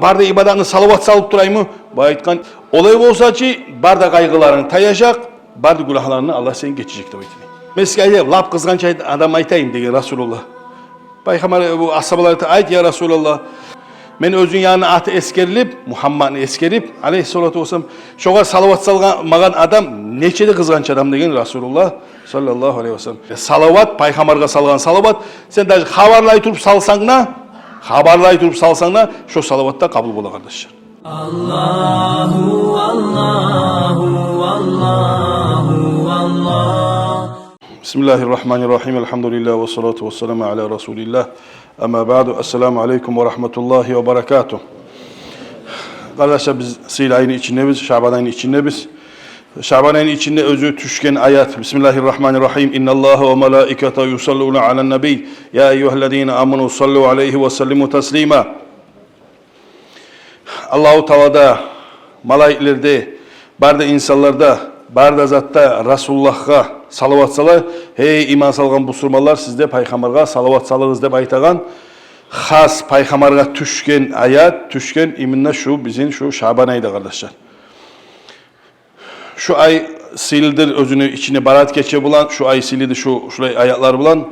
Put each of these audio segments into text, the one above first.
Barda ibadatını salavat salıp durayım mı? Bu aytkan olay olsa ki barda kaygılarını tayacak, barda günahlarını Allah seni geçecek de. Mesela lap kızganç adam aytayım diye Resulullah. Peygamber bu asabaları ayet ya Resulullah. Men özün yanına atı eskerilip, Muhammed'ni eskerip, aleyhissalatu vesselam, şoğa salavat salgan adam, neçede kızganç adam degen Resulullah sallallahu aleyhi ve sellem. Salavat, Peygamber'e salgan salavat, sen de haberlay turup salsangna, şu salavatta kabul bola kardeşler. Allahu, Allahu, Allahu, Allah. Bismillahirrahmanirrahim. Elhamdülillah ve salatu ve selamu ala Resulillah. Ama ba'du. Esselamu aleyküm ve rahmetullahi ve berekatuh. Kardeşler biz Sil ayının içindeyiz, Şaban ayının içindeyiz. Şaban ayının içinde özü düşken ayet. Bismillahirrahmanirrahim. İnnallâhe ve melâikete yusallûne alen nebi. Ya eyyühellezîne amenu sallu aleyhi ve sellimu teslîmâ. Allahu Teala'da, malayiklerde, barda insanlarda, barda zatta Resulullah'a salavat salar. Hey iman salgan musulmanlar sizde Peygamber'e salavat salırız deb aytagan. Xas Peygamber'e düşken ayet, düşken iminne şu bizim şu Şaban ayıda kardeşler. Şu ay sildir özünü içine barat geçe bulan, şu ay silidi şurayı ayetler bulan.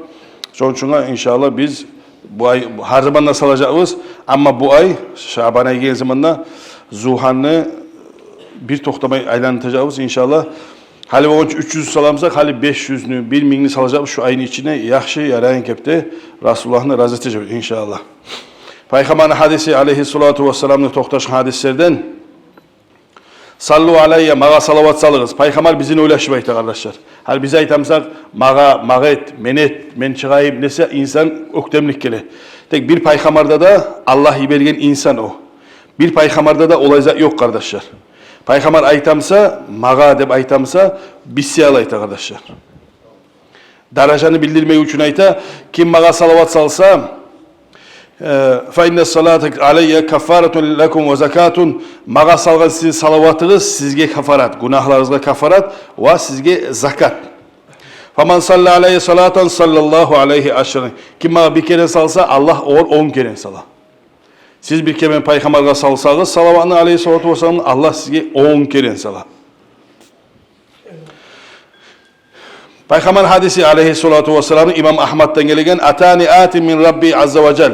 Sonuçta inşallah biz bu ay her zaman nasıl alacağız? Ama bu ay Şaban ayı geldiği zamanla Zuhan'ı bir toktamayı aylanatacağız inşallah. Hali 300 salamsak, hali 500'nü, 1000'ni salacağız şu ayın içine. Yaxşı yarayın kepte Resulullah'ını razı edeceğiz inşallah. Peygamber'in hadisi aleyhissalatu vesselam'ın toktaşın hadislerden sallu aleyye mağa salavat salırız. Peygamber bizin öyle kardeşler. Hal bize aytamsak mağa et, men çıkayım nese insan öktemlik gele. Tek bir peygamberde de Allah ibergen insan o. Bir peygamberde de olayza yok kardeşler. Peygamber aytamsa mağa deb aytamsa bissiyal ayta kardeşler. Darajanı bildirmeyi için ayta kim mağa salavat salsa فَاِنَّ الصَّلَاةَ عَلَيَّ كَفَّارَةٌ لَكُمْ وَزَكَاتٌ Mağa salgan sizin salavatınız sizge kafarat, günahlarınızga kafarat ve sizge zakat. فَمَنْ صَلَّ عَلَيَّ صَلَاةً صَلَّ اللّٰهُ عَلَيْهِ عَشْرًا Kim mağa bir kere salsa Allah oğur 10 kere sala. Siz bir kere Peygamber'e salsanız salavatını aleyhissalatu vesselam Allah sizge 10 kere sala. Peygamber hadisi aleyhissalatu vesselam İmam Ahmad'dan gelen atani atin min Rabbi azze ve cel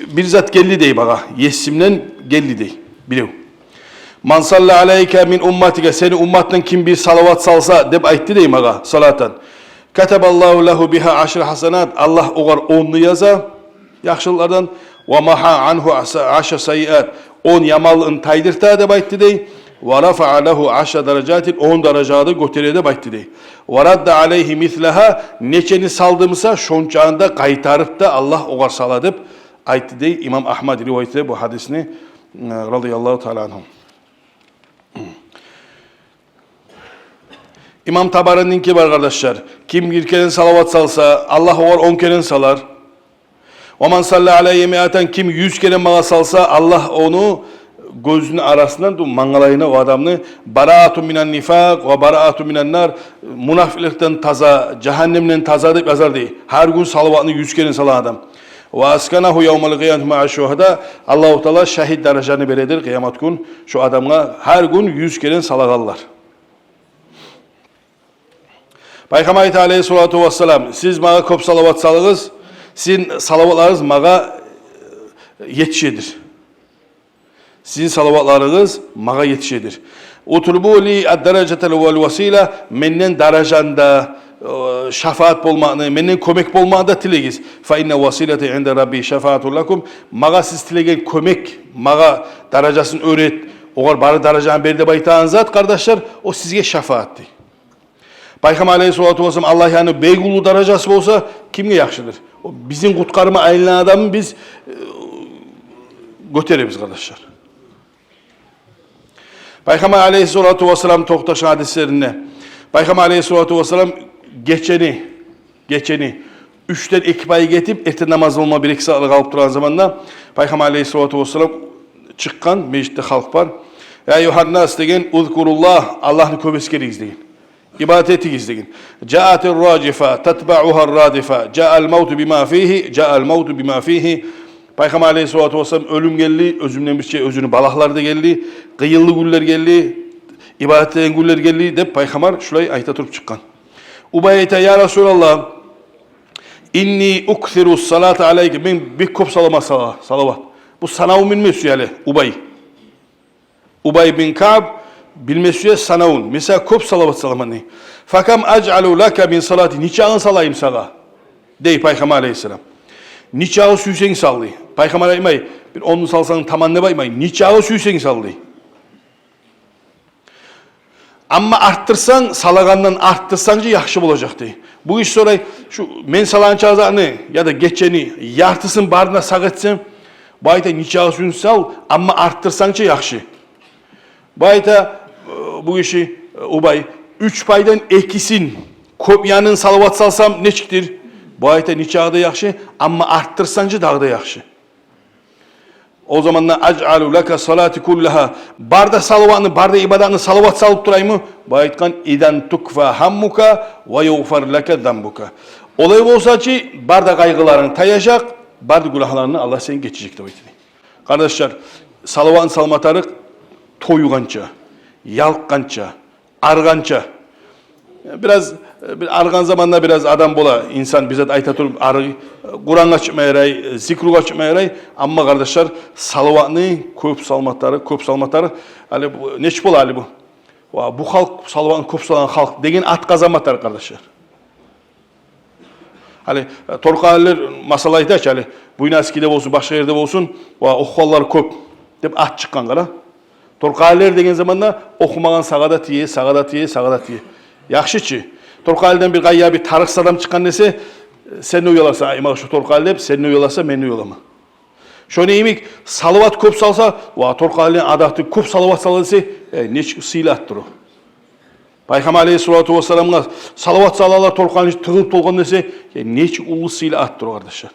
bir zat geldi dey bana yesimden geldi dey biliyor. Man salli aleyke min ummatike seni ummattan kim bir salavat salsa deb aytdı dey bana salatan. Kataballahu lehu biha aşr hasanat Allah oğar 10'nu yaza yaxşılıklardan ve maha anhu aşr sayiat 10 yamalın taydırta deb aytdı dey. Ve rafa'a lehu 10 derecatin 10 derecada götürede bayttı dey. Ve radda aleyhi mithlaha neçeni saldımsa şonçağında kaytarıp da Allah oğar saladıp aytdı dey. İmam Ahmad rivayeti bu hadisini radıyallahu teala anhum. İmam Tabari'ninki var kardeşler. Kim bir kere salavat salsa Allah oğar 10 kere salar. Ve man salli aleyhi mi'aten kim 100 kere mağa salsa Allah onu gözünün arasından mangalayına o adamını baraatun minen nifak ve baraatun minen nar munafilikten taza, cehennemden taza deyip yazar değil. Her gün salavatını 100 kere salan adam. Ve askanahu yevmel kıyamet ma'a şuhada Allah-u Teala şehit dereceni veredir kıyamet gün. Şu adamına her gün 100 kere salagallar. Peygamber aleyhissalatu vesselam siz mağa kop salavat salığız, sizin salavatlarınız mağa yetişedir. Sizin salavatlarınız mağa yetişedir. Utlubu li ad-derecetel vel vesile menden derecanda şefaat bolmağını, menden kömek bolmağını da tilegiz. Fa inne vesilete inde rabbi şefaatul lekum. Mağa siz tilegen kömek, mağa derecesini öğret. Oğar bari dereceni berdi baytağın zat kardeşler, o sizge şefaatti. Peygamber aleyhissalatu vesselam Allah yani beygulu derecesi olsa kimge yaxşıdır? O bizim kutkarma aylanan adamı biz götürürüz kardeşler. Peygamber aleyhissalatu vesselam toktaşın hadislerinde Peygamber aleyhissalatu vesselam geçeni 3'ten ekipayı getip eti namaz olma 1-2 saatlik alıp duran zamanda Peygamber aleyhissalatu vesselam çıkkan meclitte halk var. Ya Yuhannas degen uzkurullah Allah'ını köbeskeriyiz degen. İbadet ettiyiz degen. Ca'atir racifa tetba'uhar radifa. Ca'al mevtu bima fihi. Ca'al mevtu bima fihi. Peygamber Aleyhisselatü Vesselam ölüm geldi, özümden bir şey özünü balaklarda geldi, kıyıllı güller geldi, ibadetleyen güller geldi de Peygamber şurayı ayta turup çıkan. Ubay ayta ya Resulallah inni ukthiru salata aleyke ben bir kop salavat. Bu sanavun bilmesi yani Ubay. Ubay bin Ka'b bilmesi sanavun. Mesela kop salavat salamanı. Fakam ac'alu laka min salati niçağın salayım sana. Dey Peygamber Aleyhisselam. Niçağı süysen sallay. Peygamber aymay bir onu salsanın tamanına baymay. Niçağı süysen sallay. Ama arttırsan salagandan arttırsanca yaxşı olacak dey. Bu iş sonra şu men salan çağızanı ya da geçeni yartısın barına sağıtsın. Bu ayta niçağı süysen sal ama arttırsanca yaxşı. Bu ayta bu işi Ubay 3 paydan ekisin kopyanın salavat salsam ne çıktır? Bu ayta niçağı da yaxşı ama arttırsanca daha da yaxşı. O zaman da ac'alu laka salati kullaha barda salavatını barda ibadatını salavat salıp durayım bu aytkan idan tukfa hammuka ve yughfar laka zambuka. Olay olsa ki barda kaygıların tayacak, barda günahlarını Allah sen geçecek tabii. Kardeşler salavatın salmatarık toyugança, yalkança, argança. Biraz argan zamanda biraz adam bola insan bize ayta turup Kur'an'a çıkmayaray, zikruğa çıkmayaray ama kardeşler salavatını köp salmatarı hani neç bola hali bu. Bu halk salavatını köp salan halk degen at kazanmatar kardeşler. Hani torqaliler masala aytaç hani bu inaskide olsun başka yerde olsun okuallar köp dep at çıkkan kara. Torqaliler degen zamanda okumagan sağada tiye. Yaxşıçı. Torqali'den bir gayya bir tarıqs adam çıkan dese sen ne uyalasa aymağı şu Torqali dep sen ne uyalasa men ne uyalama. Şöyle yemek salavat köp salsa Torqali'nin adatı köp salavat salsa neç sıyla attır o. Peygamber Aleyhisselatü Vesselam'a salavat salalar Torqali'nin tığılıp tolgan dese neç ulu sıyla attır o kardeşler.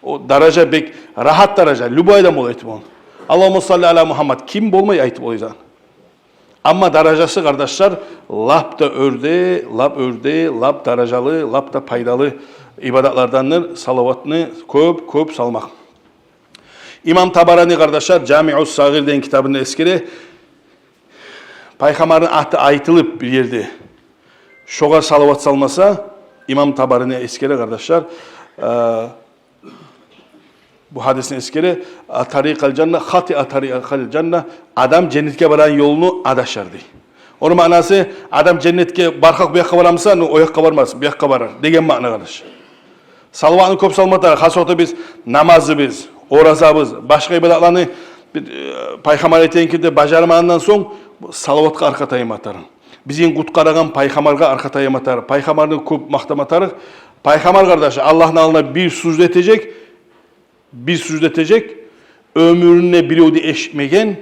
O daraja bek rahat daraja lübayda mol aytıp onu. Allahümme salli ala Muhammed kim bolmay aytıp o yüzden. Ama darajası kardeşler lap da örde, lap darajalı, lap da paydalı ibadatlardandır. Salavatını köp salmak. İmam Tabarani kardeşler Cami'us Sagir'den kitabında eskiri Peygamberin adı aytılıp bir yerde şoğa salavat salmasa İmam Tabarani eskiri kardeşler bu hadisin eskeri tarikal cennet hati tarikal cennet adam cennetke varan yolunu adaşardı. Onun manası adam cennetke barkak bir yakka varamsa o yakka varmaz bir yakka varar degen ma'na kardeş. Salavatını köp salmatar hasota biz namazı biz orazabız başka ibadatlarını Peygamber aytkenkide bajarmağından soň salavatga arka tayım atarın. Bizim kutkaragan Peygamberga arka tayım atar. Peygamberni köp maktamatarık. Peygamber kardeş Allah'ın alına bir sucd edecek, ömrüne bir öde eşitmegen,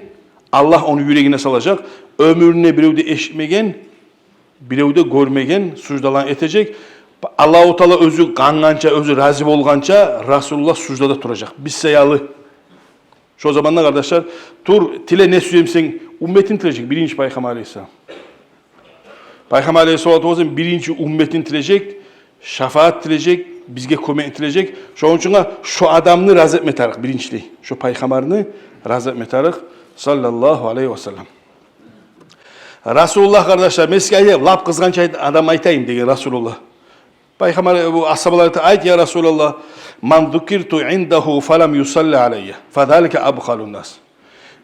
Allah onu yüreğine salacak, ömrüne bir öde eşitmegen, bir öde görmegen, sucdalan edecek. Allah-u Teala özü kangança, özü razı bolgança, Resulullah sucdada duracak. Biz seyalı. Şu zamanlar kardeşler, tile ne söyleyemsen, ümmetin tilecek, birinci Peygamber Aleyhisselam. Peygamber Aleyhisselam birinci ümmetin tilecek, şefaat tilecek, bizge kömek etilecek. Şoň üçin şu adamını razı etmetaryk birinçli. Şu peygamberini razı etmetaryk sallallahu aleyhi ve sellem. Rasulullah kardeşler meskiye lap kızgança adam aytayım degen Rasulullah. Peygamber bu ashabalar ayt ya Rasulullah man zukirtu indahu falam yusalli aleyye fadalika abkhalun nas.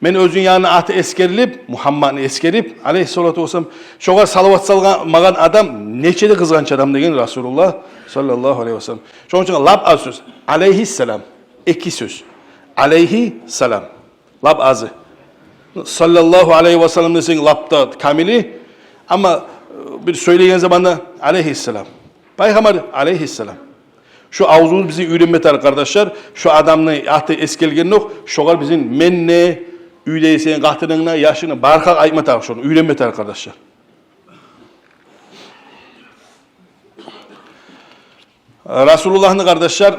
Men özün yanına atı eskerilip Muhammed'ni eskerip aleyhissalatu vesselam şoğa salavat salmagan adam neçede kızganç adam degen Rasulullah sallallahu aleyhi ve sellem. Şoň üçin lap az söz. Aleyhisselam. İki söz. Aleyhisselam. Lap azı. Sallallahu aleyhi ve sellem desin lapta kamili ama bir söyleyen zamanda aleyhisselam. Peygamber aleyhisselam. Şu avzumuz bizi üyrenmetar kardeşler. Şu adamını atı eskelgen yok. Şoğal bizim menne, üyleysen, qahtırına, yaşını, barkak aytmatar şunu. Üyrenmetar kardeşler. Resulullah'ın kardeşler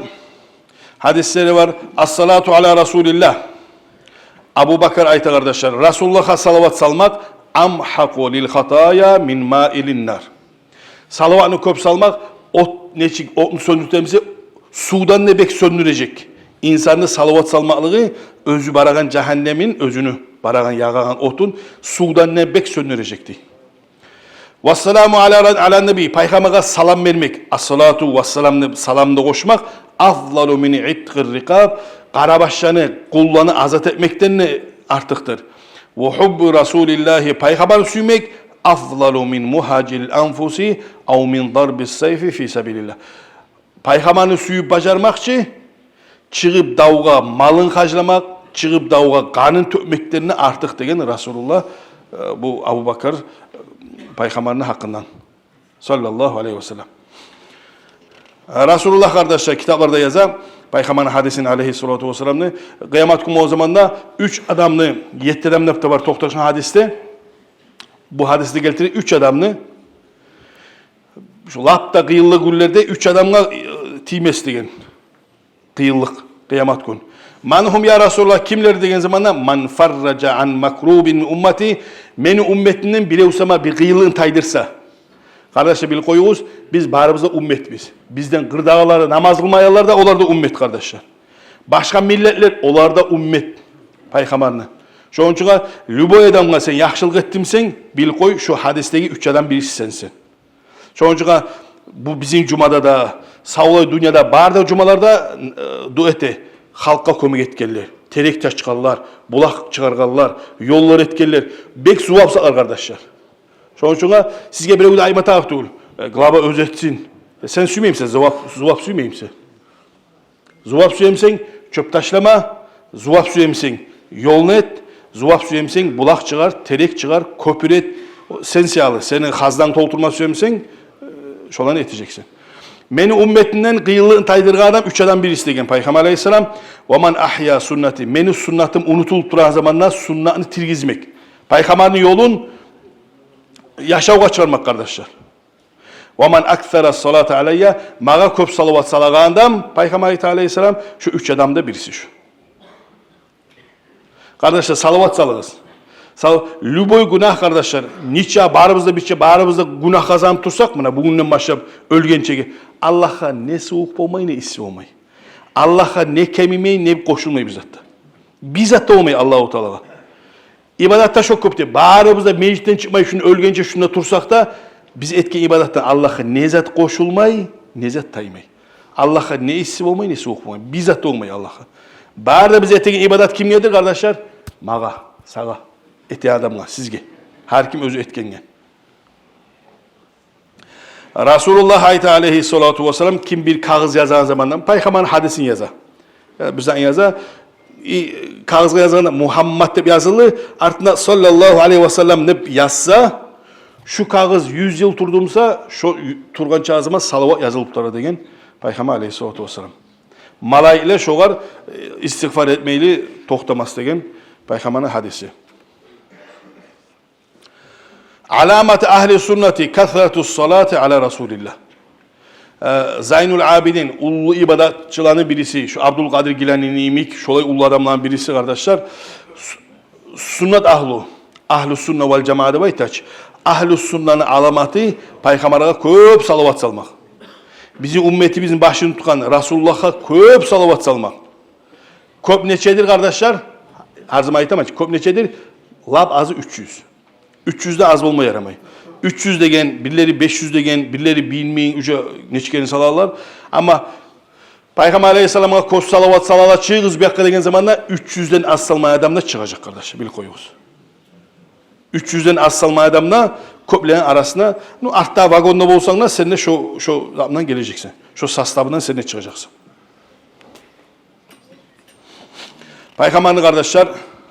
hadisleri var. As-salatu ala Resulillah. Abu Bakar ayta kardeşler. Resulullah'a salavat salmak amhaqu lil hataya min ma'ilin nar. Salavatını köp salmak otunu söndürtemizi sudan nebek söndürecek. İnsanı salavat salmaklığı özü baragan cehennemin özünü baragan yağagan otun sudan ne bek söndürecekti. Vesselamu ala nebi peygamber'e salam vermek, as-salatu vesselam'ı salamda koşmak afdalu min itqir rikab karabaşlarını kullarını azat etmekten ne artıktır. Ve hubbu Rasulillahi peygamber suymak afdalu min muhacil anfusi av min darbis sayfi fi sabilillah. Peygamberini suyup bacarmakçı çıkıp davga malın haclamak, çıkıp davga kanın tökmeklerini artık degen Resulullah bu Abu Bakır Peygamberinin hakkından sallallahu aleyhi ve sellem. Resulullah kardeşler kitaplarda yazar Peygamber'in hadisini aleyhissalatu vesselam'ını kıyamet günü o zamanda 3 adamını 7 adamını var toktaşın hadiste bu hadiste getirir 3 adamını şu lapta kıyıllı güllerde 3 adamla times degen kıyıllık kıyamet günü. Manhum ya Resulullah kimler degen zamanda man farraca an makrubin ummeti meni ümmetinden bile usama bir kıyılığın taydırsa. Kardeşler bil koyuğuz biz barımızda ümmet biz. Bizden kırdağaları namaz kılmayanlar da onlar da ümmet kardeşler. Başka milletler onlar da ümmet peygamberine. Şu onun için lüboy adamla sen yaxşılık ettimsen bil koy şu hadisteki 3 adam birisi sensin. Şu onun için bu bizim cumada da sağolay dünyada barda cumalarda duete halka kömük etkenler. Terek taş çıkarlar, bulak çıkargarlar, yollar etkenler. Bek suvap sağlar kardeşler. Şu onun için sizge bir de ayma tağıp değil. Glaba özetsin. Sen süymeyimsen, zuvap süymeyimsen. Zuvap süymeyimsen çöp taşlama, zuvap süymeyimsen yolunu et, zuvap süymeyimsen bulak çıkar, terek çıkar, köpür et. Sen siyalı, senin hazdan tolturma süymeyimsen şolanı eteceksin. Meni ümmetinden kıyıllığın taydırga adam 3 adam birisi degen Peygamber aleyhisselam. وَمَنْ ahya sünneti. Meni sünnatim unutulup duran zamanlar sünnatını tirgizmek. Peygamberin yolun yaşavga çıkarmak kardeşler. وَمَنْ اَكْثَرَ الصَّلَاةَ عَلَيَّ Mağa köp salavat salagan adam Peygamber aleyhisselam şu 3 adamda birisi şu. Kardeşler salavat salınız. Lüboy günah kardeşler. Niçe barımızda biçe barımızda günah kazanıp dursak mı? Bugünden başlayıp ölgençeki. Allah'a ne soğuk olmayı ne issi olmayı. Allah'a ne kemimeyi ne koşulmayı bizatta. Bizatta olmayı Allah-u Teala'ya. İbadatta çok köpte. Barımızda meclisten çıkmayı şunu ölgence şuna tursak da biz etken ibadatta Allah'a ne zat koşulmayı ne zat taymayı. Allah'a ne issi olmayı ne soğuk olmayı. Bizatta olmayı Allah'a. Barda biz etken ibadat kim nedir kardeşler? Mağa, sağa. Eti adamla sizge. Her kim özü etkenge. Resulullah aleyhissalatu vesselam kim bir kağıt yazan zamandan Peygamber'in hadisini yazar. Yani bizden yazar. Kağızga yazanda Muhammed de yazılı. Artına sallallahu aleyhi ve sellem ne yazsa şu kağız 100 yıl turduğumsa şu turgan çağızıma salavat yazılıp durur degen Peygamber aleyhissalatu vesselam. Malay ile şoğar istiğfar etmeyli toxtaması degen Peygamber'in hadisi. Alamet ahli sünneti kathratus salati ala Resulillah. Zaynul Abidin, ulu ibadatçılarının birisi, şu Abdülkadir Gilani'nin imik, şolay ulu adamların birisi kardeşler. Sünnet ahlu sünnet vel cemaate baytaç. Ahlu sünnet'in alamatı Peygamber'e köp salavat salmak. Bizim ümmetimizin başını tutan Resulullah'a köp salavat salmak. Köp neçedir kardeşler? Her zaman aytamam. Köp neçedir? Lab azı 300. 300 de az olma yaramayı. 300 degen, birileri 500 degen, birileri 1000 üçe neçikeni salarlar. Ama Peygamber aleyhisselam'a koş salavat salala çığız bir hakika degen zamanda 300'den az salmaya adamla çıkacak kardeşler. Bil koyuyoruz. 300'den az salmaya adamla köplerin arasına artta vagonda bolsan da sen de şu zamdan geleceksin. Şu sastabından sen de çıkacaksın. Peygamber'in kardeşler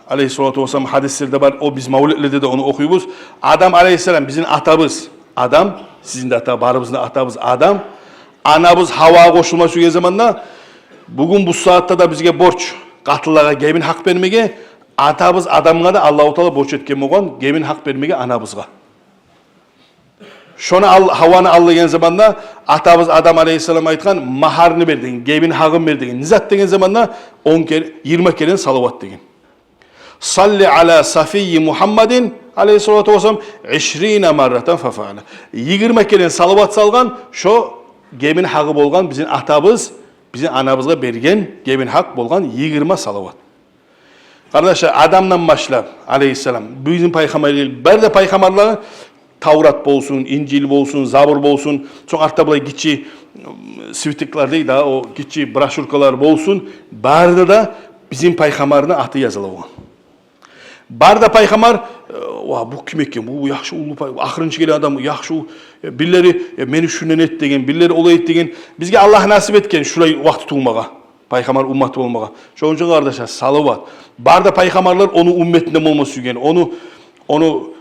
aleyhissalatu vesselam hadislerde var. O biz mevlütlerde de onu okuyuyoruz. Adam aleyhisselam bizim atamız. Adam, sizin de ata, barımızın atamız Adam. Anamız Hava koşulması zamanında bugün bu saatte de bizge borç. Katıllara gemin hak vermege. Atamız Adam'a da Allah-u Teala borç etken olgan gemin hak vermege anamızga. Şunu Hava'nı aldığı zamanda atamız Adam aleyhisselam aytkan maharını verdin, gemin hakkını verdin. Nizat degen zamanda 10 kere, 20 kere salavat degen. Salli ala safiyyi Muhammedin aleyhissalatu vesselam 20 marratan fefa'ala. 20 kere salavat salgan şu gemin hakkı bolgan bizim atamız bize anamızga bergen, gebin hak bolgan 20 salavat. Kardeşler adamdan başlap aleyhisselam bizim paygamberler berde paygamberler Tavrat bolsun, İncil bolsun, Zabur bolsun, çok artta bulay gitçi svitiklar değil daha o gitçi broşurkalar bolsun, barda da bizim paygamberinin atı yazılı olan. Barda paygamber bu kim eкен, bu yaxşı ulu ahırınçı gelen adam, yaxşı birileri meni şundan et degen, birileri olay et degen, bizge Allah nasip etken şurayı vakti tutulmağa. Paygamber ümmet olmağa. Şoň üçin kardeşler salavat. Barda paygamberler onu ümmetinden olma sügen, onu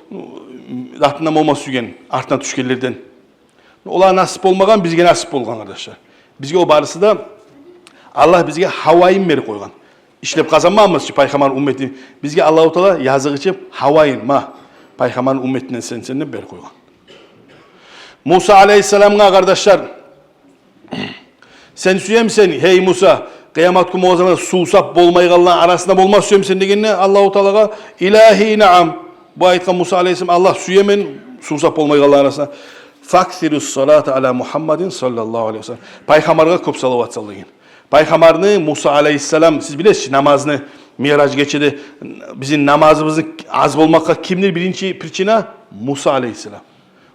zatından olma sügen, artına düşkenlerden. Olar nasip olmagan, bizge nasip bolgan kardeşler. Bizge o barısı da Allah bizge havayın beri koygan. İşlep kazanmamız için paygamber ümmeti bizge Allahu Teala yazık için havayın ma paygamber ümmetinden sen beri koygan. Musa aleyhisselam'a kardeşler sen süyemsen hey Musa kıyamet günü o zaman susap bolmay kalan arasında bolmaz süyemsen degenine Allahu Teala'ga ilahi naam bu ayetken Musa aleyhisselam Allah süyemen susap bolmay kalan arasında faksirus salata ala Muhammedin sallallahu aleyhi ve sellem paygamberge köp salavat sallayın. Paygamberini Musa aleyhisselam siz bilesiz namazını Miraç geçidi bizim namazımızın az olmakka kimdir birinci pričina Musa aleyhisselam.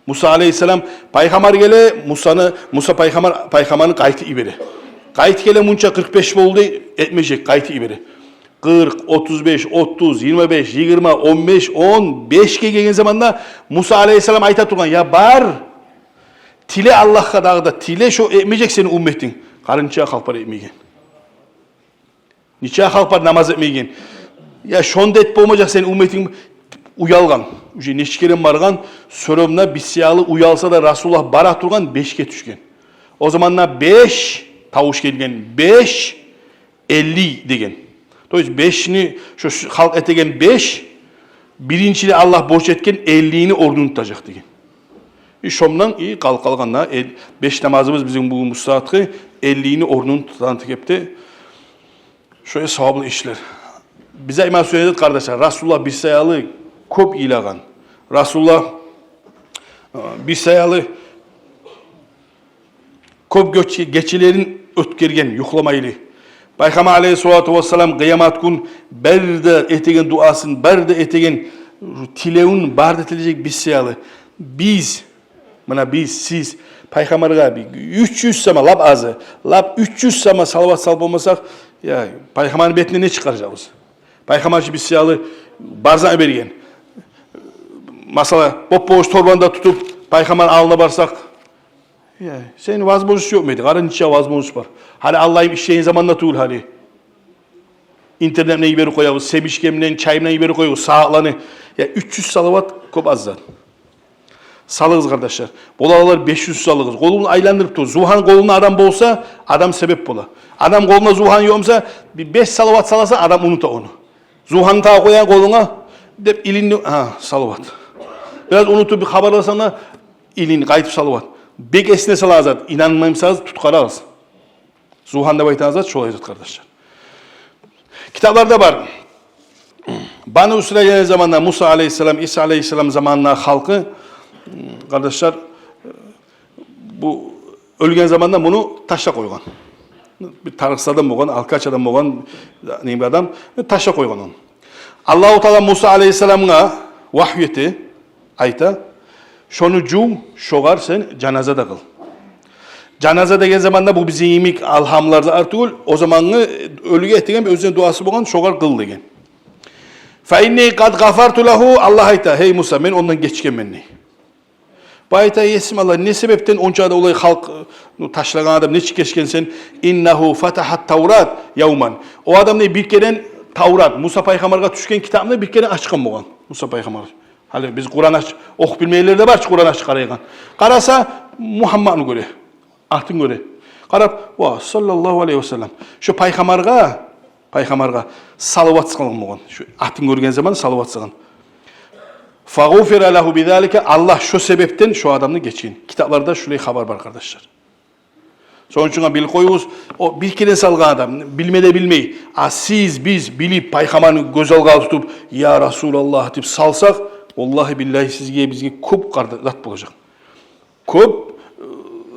Musa aleyhisselam paygamber gele Musa paygamberin kayti iberi. Kayti gele munça 45 boldu etmeyecek kayti iberi. 40, 35, 30, 25, 20, 15, 15 gelgen zamanda Musa aleyhisselam ayta turgan ya bar tile Allah'a dağda tile şu etmeyecek senin ümmetin. Karınçaya kalpar etmeygen. Niçaya kalpar namaz etmeygen. Ya şonda et bolmayacak senin ümmetin uyalgan. Neçkeren bargan, sörömna bisyalı uyalsa da Rasulullah bara turgan 5'ke düşken. O zamanla 5 tavuş gelgen, 5 50 degen. Dolayısıyla 5'ini şu halk etegen 5 birincili Allah boş etken 50'ini ordunu tutacak degen. Şomdan iyi kalkanla 5 namazımız bizim bu müsaatı 50'ini ordunu tutan tekepti. Şöyle savablı işler. Bize iman söyledi kardeşler. Rasulullah bir sayalı köp ilagan. Rasulullah bir sayalı köp geçilerin ötkergen, yuklamaylı. Peygamber aleyhissalatu vesselam kıyamet gün berde etegen duasın, berde etegen tileun barda etilecek bir sayalı. Biz siz Peygamber'e 300 sama lab azı, lab 300 sama salavat salып olmasak ya Peygamber'in betine ne çıkaracağız? Peygamber'ci bir siyalı barzan bergen. Masala boş torbanda tutup Peygamber alnına barsak ya senin vazbozusu yok muydu? Karınca vazbozusu var. Hani Allah'ım işleyin zamanla tuğul hani. İnternetten iberi koyuyoruz, sebişkemden, çayımdan iberi koyuyoruz, sağlanı. Ya 300 salavat kop azdan. Salığız kardeşler. Bolalar 500 salığız. Kolunu aylandırıp dur. Zuhan koluna adam bolsa adam sebep bola. Adam koluna zuhan yoksa bir 5 salavat salasa adam unuta onu. Zuhan ta koyan koluna dep ilini salavat. Biraz unutup bir haberlasana ilini kayıp salavat. Bek esne salazat. İnanmayımsanız tutkarağız. Zuhan'da baytanızat çoğu yazat kardeşler. Kitaplarda var. Banu İsrail zamanında Musa aleyhisselam, İsa aleyhisselam zamanında halkı kardeşler bu ölgen zamanda bunu taşa koygan. Bir tarıksız adam olgan, alkaç adam olgan neyim bir adam taşa koygan onu. Allah-u Teala Musa aleyhisselam'a vahyeti ayta şonu cum şogar sen cenazada kıl. Cenaze degen zamanda bu bizim yemik alhamlarda artık o zamanı ölüge ettiğin bir özüne duası olgan şogar kıl degen. Fa inni kad gafartu lahu Allah ayta hey Musa men ondan geçken menni. Bayta yesim Allah ne sebepten onca da olay halk taşlagan adam ne geçken sen innehu fatahat Tevrat yevman. O adam ne bir kere Tevrat Musa peygamberge düşken kitabını bir kere açkan bolgan Musa peygamber. Hali biz Kur'an okup bilmeyenler de var Kur'an aç qaraygan. Qarasa Muhammed'ni göre. Atın göre. Qarap va sallallahu aleyhi ve sellem. Şu peygamberge salavat salgan bolgan. Şu atın görgen zaman salavat salgan. Fagufira lahu bizalika Allah şu sebepten şu adamını geçin. Kitaplarda şöyle haber var kardeşler. Sonuçta bil koyuz o bir kere salgan adam bilmede bilmeyi. Siz biz bilip peygamberini göz alga tutup ya Resulallah deyip salsak vallahi billahi sizge bizge köp zat bulacak. Köp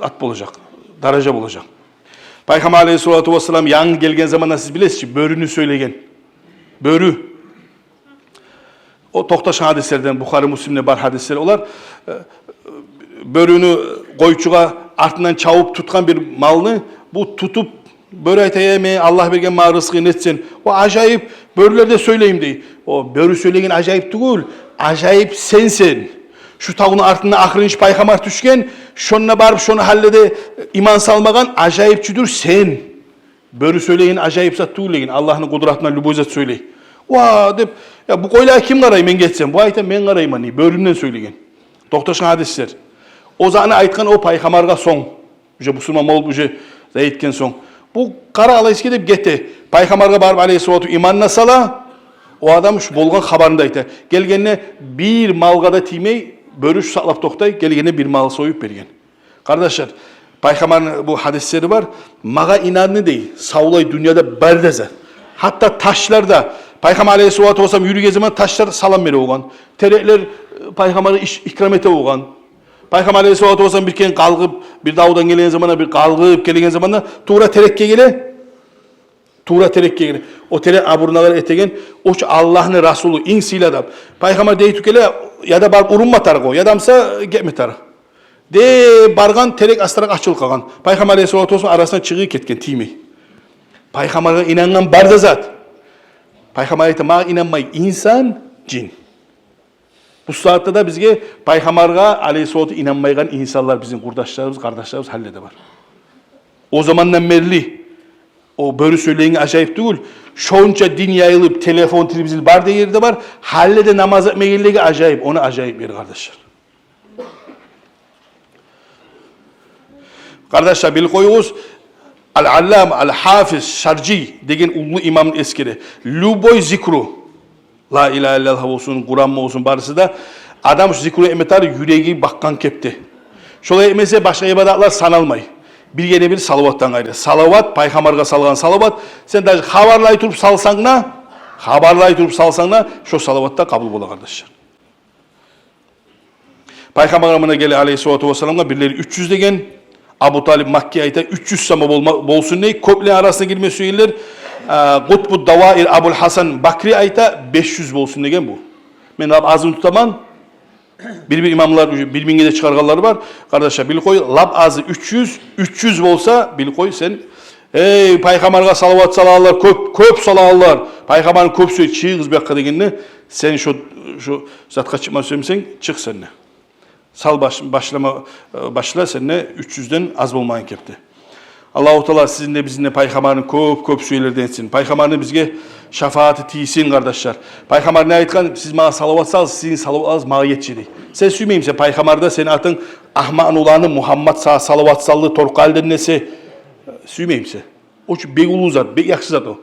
at bulacak. Daraja bulacak. Peygamber aleyhissalatu vesselam yanı gelgen zamanda siz bilesiniz, börünü söylegen. Börü. O Toktaş hadislerden, Bukhari Müslim'de bar hadisleri olar. Börünü koyçuğa ardından çavup tutkan bir malını bu tutup börü eteyeme Allah bergen ma rızkı netsen. O acayip börülerde söyleyeyim dey. O börü söylegen acayip değil. Acayip sensin. Şu tavuğun ardından ahırınç paygamar düşken, şonuna barıp şonu hallede iman salmagan acayipçüdür sen. Börü söyleyin acayip zat değil. Allah'ın kudratına lübuzet söyleyin. Vaa deyip, ya bu koyla kim qarayım ben geçsem? Bu ayeten ben qarayım hani, börümden söyleyin. Doktaşın hadisler. O zanı aytkan o paygamarga son. Üce Müslüman olup üce zayitken son. Bu kara alayıske deyip gitti. Paygamarga barıp aleyhissalatu imanına sala, o adam şu bolgan habarında ayta. Gelgenine bir malgada timey, börüş saklap toktay, gelgenine bir mal soyup bergen. Kardeşler, Peygamber'in bu hadisleri var. Maga inanını değil, savlay dünyada berdeze. Hatta taşlarda, Peygamber aleyhissalatu vesselam yürüyge zaman taşlar salam veri oğan. Terekler Peygamber'e ikram ete oğan. Peygamber aleyhissalatu vesselam bir kere kalkıp, bir davdan gelen zamanda, bir kalkıp gelen zamanda, tuğra terekke gele. Tuğra terekke gele. O terek aburnalar etegen, o Allah'ın Resulü, insiyle adam. Peygamber deytü gele, ya da bar urunma tarık o, ya damsa getme tarık. De bargan terek astarak açıl kalgan. Peygamber aleyhissalatu vesselam arasından çığı ketken timi. Peygamber'e inangan barda zat. Peygamber'e mağa inanmay insan, cin. Bu saatte de bizge Peygamber'e aleyhissalatu inanmaygan insanlar bizim kurdaşlarımız, kardeşlerimiz hallede var. O zamandan beri o börü söyleyin acayip değil. Şonca din yayılıp telefon, televizyon bar da yerde var. Hallede namaz etmeyi acayip. Ona acayip bir kardeşler. Kardeşler bil koyunuz. Al-Allam, Al-Hafiz, Şarci degen ulu imamın eskiri. Luboy zikru. La ilahe illallah olsun, Kur'an mı olsun barısı da adam şu zikru emetar yüreği bakkan kepti. Şolay emese başka ibadatlar sanalmay. Bir yene bir salavattan gayrı. Salavat, Peygamber'e salgan salavat. Sen de habarlay turup salsangna, şu salavatta kabul bola kardeşler. Peygamber'e gele aleyhissalatu vesselam'a birileri 300 degen, Abu Talib Makki ayta 300 sama bolsun ney, köple arasına girme söyler. Kutbu Davair Abul Hasan Bakri ayta 500 bolsun degen bu. Men azını tutaman, bir imamlar 1000'e çıkarganları var. Kardeşler bil koy, lab azı 300 bolsa bil koy sen. Ey Peygamber'e salavat salallar, köp salallar. Peygamber'in köp söy çığız bekka degenine sen şu zatka çıkma söylemesen çık seninle. Sal başla seninle 300'den az olmayın kepti. Allah-u Teala sizinle bizimle Peygamber'in köp söylerden etsin. Peygamber'in bizge şefaati tiysin kardeşler. Peygamber ne aytkan? Siz bana salavat sal, sizin salavatınız bana yetişedi. Sen süymeyim sen Peygamber'de senin atın Ahma'nın ulanı Muhammed salavat sallı torkalden nesi süymeyim sen. O çünkü bek ulu zat, bek yakşı zat o.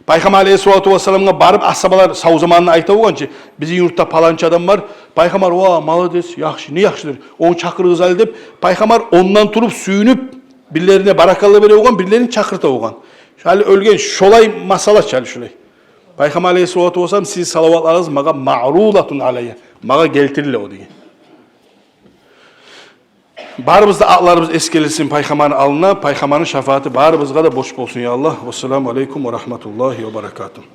Peygamber aleyhissalatu vesselam'a barıp ashabalar sağ zamanını ayta olgan ki bizim yurtta palançı adam var. Peygamber va malades yaxşı, ne yaxşıdır. Onu çakırığız al deyip Peygamber ondan turup suyunup birilerine barakalı bere olgan, birilerini çakırta olgan. Şöyle ölgen şolay masala çal şolay. Peygamber aleyhissalatu vesselam siz salavatlarınız maga ma'rulatun aleyye. Maga geltirile o diye. Barımızda aklarımız eskelilsin Peygamber'in alına, Peygamber'in şefaati barımızda da boş olsun ya Allah. Vesselamu aleyküm ve rahmetullahi ve berekatuhu.